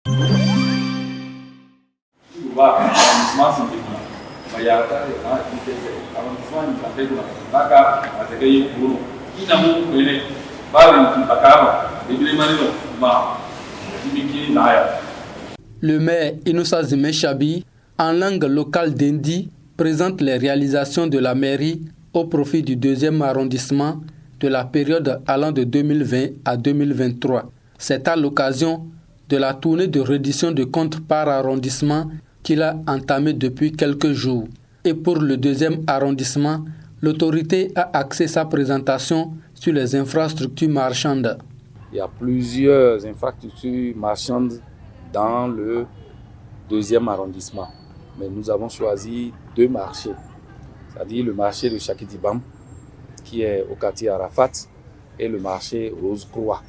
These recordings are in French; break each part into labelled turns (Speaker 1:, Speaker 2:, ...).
Speaker 1: Le maire Inoussa Zimé Chabi, en langue locale d'Indi, présente les réalisations de la mairie au profit du 2e arrondissement de la période allant de 2020 à 2023. C'est à l'occasion de la tournée de reddition de comptes par arrondissement qu'il a entamée depuis quelques jours. Et pour le 2e arrondissement, l'autorité a axé sa présentation sur les infrastructures marchandes.
Speaker 2: Il y a plusieurs infrastructures marchandes dans le 2e arrondissement. Mais nous avons choisi 2 marchés, c'est-à-dire le marché de Chakitibam, qui est au quartier Arafat, et le marché Rose-Croix.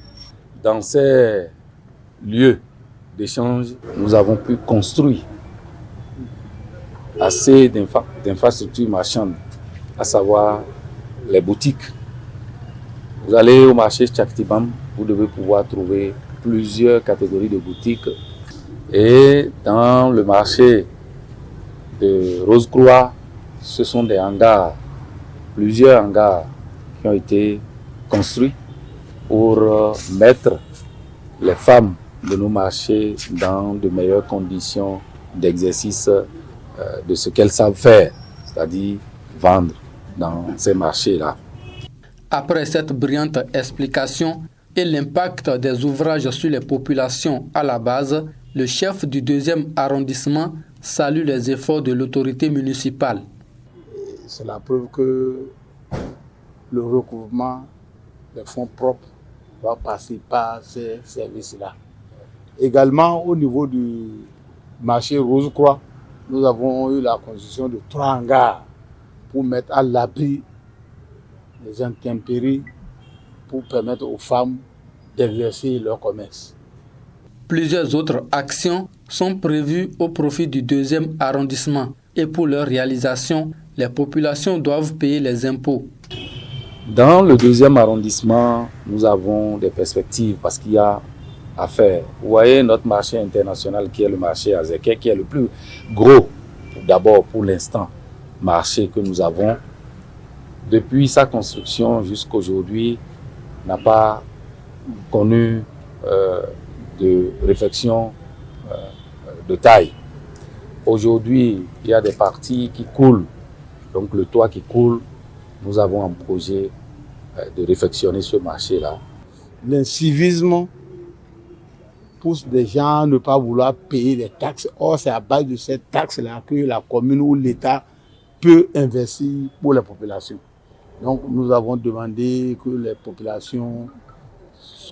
Speaker 2: Dans ces lieux d'échange, nous avons pu construire assez d'infrastructures marchandes, à savoir les boutiques. Vous allez au marché Chakitibam, vous devez pouvoir trouver plusieurs catégories de boutiques. Et dans le marché de Rose-Croix, ce sont des hangars, plusieurs hangars qui ont été construits pour mettre les femmes de nos marchés dans de meilleures conditions d'exercice de ce qu'elles savent faire, c'est-à-dire vendre dans ces marchés-là.
Speaker 1: Après cette brillante explication et l'impact des ouvrages sur les populations à la base, le chef du 2e arrondissement salue les efforts de l'autorité municipale.
Speaker 3: C'est la preuve que le recouvrement des fonds propres va passer par ces services-là. Également, au niveau du marché Rose-Croix, nous avons eu la construction de 3 hangars pour mettre à l'abri les intempéries, pour permettre aux femmes d'exercer leur commerce.
Speaker 1: Plusieurs autres actions sont prévues au profit du 2e arrondissement et pour leur réalisation, les populations doivent payer les impôts.
Speaker 2: Dans le 2e arrondissement, nous avons des perspectives parce qu'il y a à faire. Vous voyez notre marché international qui est le marché Azeke, qui est le plus gros, d'abord pour l'instant, marché que nous avons. Depuis sa construction jusqu'aujourd'hui, n'a pas connu de réflexion de taille. Aujourd'hui, il y a des parties qui coulent, donc le toit qui coule. Nous avons un projet de réfectionner ce marché-là.
Speaker 3: L'incivisme pousse des gens à ne pas vouloir payer les taxes. Or, c'est à base de ces taxes-là que la commune ou l'État peut investir pour la population. Donc, nous avons demandé que les populations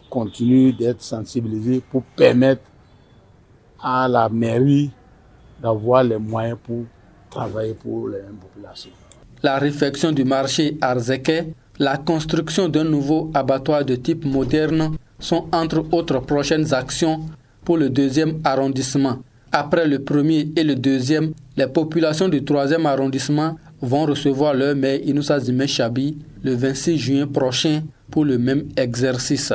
Speaker 3: continuent d'être sensibilisées pour permettre à la mairie d'avoir les moyens pour travailler pour les populations.
Speaker 1: La réfection du marché Arzeke, la construction d'un nouveau abattoir de type moderne sont entre autres prochaines actions pour le 2e arrondissement. Après le 1er et le 2e, les populations du 3e arrondissement vont recevoir leur maire Inoussa Zimé Chabi le 26 juin prochain pour le même exercice.